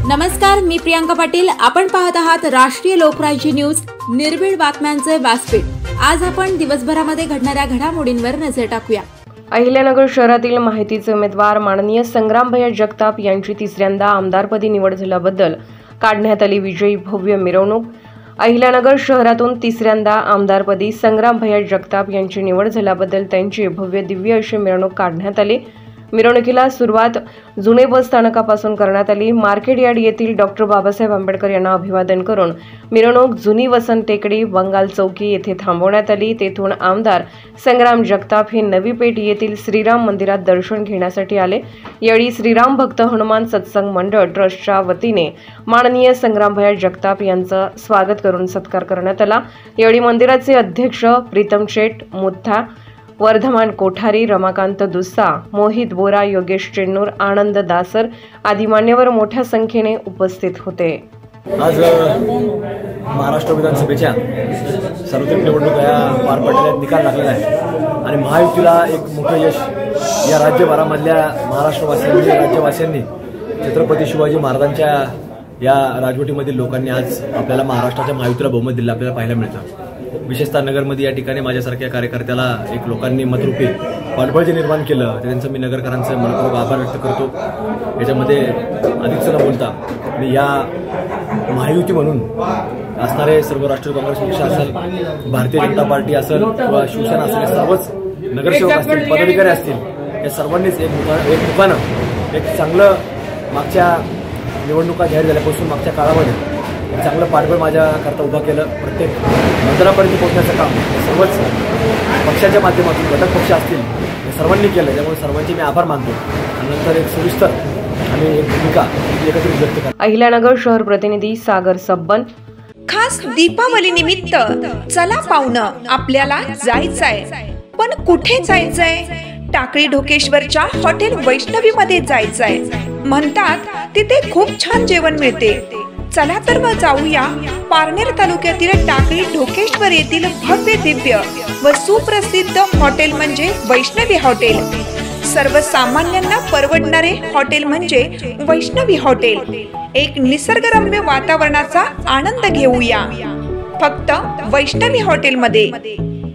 नमस्कार, मी प्रियांका पाटील. आपण पाहत आहात राष्ट्रीय लोकराज्य न्यूज, निर्भीड बातम्यांचे व्यासपीठ. आज आपण दिवसभरामध्ये घडणाऱ्या घडामोडींवर नजर टाकूया. अहिल्यानगर शहरातील माहितीचे उमेदवार माननीय संग्रामभैया जगताप यांची तिसऱ्यांदा आमदारपदी निवड झाल्याबद्दल काढण्यात आली विजयी भव्य मिरवणूक. अहिल्यानगर शहरातून तिसऱ्यांदा आमदारपदी संग्रामभैया जगताप यांची निवड झाल्याबद्दल त्यांची भव्य दिव्य अशी मिरवणूक काढण्यात आली. मिरवणुकीला सुरुवात जुने बस स्थानकापासून करण्यात आली. मार्केट यार्ड येथील डॉक्टर बाबासाहेब आंबेडकर यांना अभिवादन करून मिरवणूक जुनी वसंत टेकडी बंगाल चौकी येथे थांबवण्यात आली. तेथून आमदार संग्राम जगताप हे नवी पेठ येथील श्रीराम मंदिरात दर्शन घेण्यासाठी आले. यावेळी श्रीराम भक्त हनुमान सत्संग मंडळ ट्रस्टच्या वतीने माननीय संग्रामभैया जगताप यांचं स्वागत करून सत्कार करण्यात आला. यावेळी मंदिराचे अध्यक्ष प्रीतम शेठ मुथा, वर्धमान कोठारी, रमाकांत दुस्सा, मोहित बोरा, योगेश चेन्नूर, आनंद दासर आदी मान्यवर मोठ्या संख्येने उपस्थित होते. आज महाराष्ट्र विधानसभेच्या सार्वत्रिक निवडणुका पार पडलेल्या निकाल लागलेला आहे आणि महायुतीला एक मोठं यश या राज्यभरामधल्या महाराष्ट्रवासियांनी, राज्यवासियांनी छत्रपती शिवाजी महाराजांच्या या राजवटीमधील लोकांनी आज आपल्याला महाराष्ट्राच्या महायुतीला बहुमत दिलं आपल्याला पाहायला मिळतं. विशेषतः नगरमध्ये या ठिकाणी माझ्यासारख्या कार्यकर्त्याला एक लोकांनी मतरूपी पाठबळ जे निर्माण केलं त्याचं मी नगरकरांचे मनपूर्वक आभार व्यक्त करतो. याच्यामध्ये अधिकच न बोलता मी या महायुती म्हणून असणारे सर्व राष्ट्रीय काँग्रेस पक्ष असेल, भारतीय जनता पार्टी असेल किंवा शिवसेना असेल, सर्वच नगरसेवक असतील, पदाधिकारी असतील, या सर्वांनीच एक चांगलं मागच्या निवडणुका जाहीर झाल्यापासून मागच्या काळामध्ये चांगलं पाठबळ माझ्याकरता उभं केलं. प्रत्येक मतदारापर्यंत पोहोचण्याचं काम सर्वच पक्षाच्या माध्यमातून, घटक पक्ष असतील, हे सर्वांनी केलं. त्यामुळे सर्वांचे मी आभार मानतो आणि नंतर एक सविस्तर आणि एक भूमिका एकत्रित व्यक्त करतो. अहिल्यानगर शहर प्रतिनिधी सागर सब्बन. खास दीपावली निमित्त चला पाहुणं आपल्याला जायचंय, पण कुठे जायचंय? टाकळी ढोकेश्वरच्या हॉटेल वैष्णवी मध्ये जायचंय. म्हणतात तिथे खूप छान जेवण मिळते. चला तर मग जाऊया पारनेर तालुक्यातील टाकळी ढोकेश्वर येथील भव्य दिव्य व सुप्रसिद्ध हॉटेल म्हणजे वैष्णवी हॉटेल. सर्वसामान्यांना परवडणारे हॉटेल म्हणजे वैष्णवी हॉटेल. एक निसर्गरम्य वातावरणाचा आनंद घेऊया फक्त वैष्णवी हॉटेल मध्ये.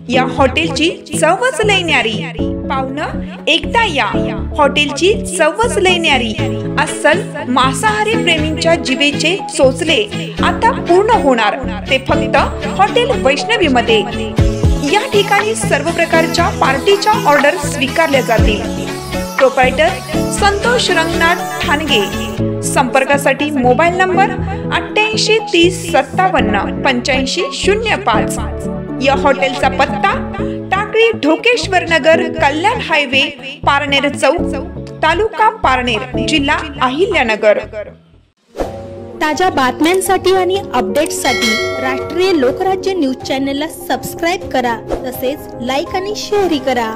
या हॉटेलची चवच लय न्यारी. पाहुणं एकदा या, हॉटेलची चवच लय न्यारी. अस्सल मांसाहारी प्रेमींच्या जिभेचे चोचले आता पूर्ण होणार ते फक्त हॉटेल वैष्णवी मध्ये. या ठिकाणी सर्व प्रकारच्या पार्टीच्या ऑर्डर स्वीकारल्या जातील. प्रोप्रायटर संतोष रंगनाथ ठाणगे. संपर्कासाठी मोबाईल नंबर 88 30 57 85 05. या हॉटेलचा पत्ता टाकळी ढोकेश्वर नगर, कल्याण हायवे, पारनेर चौक, तालुका पारनेर, जिल्हा अहिल्यानगर. ताज्या बातम्यांसाठी आणि अपडेट्ससाठी राष्ट्रीय लोकराज्य न्यूज चॅनलला सबस्क्राईब करा, तसेच लाईक आणि शेअरही करा.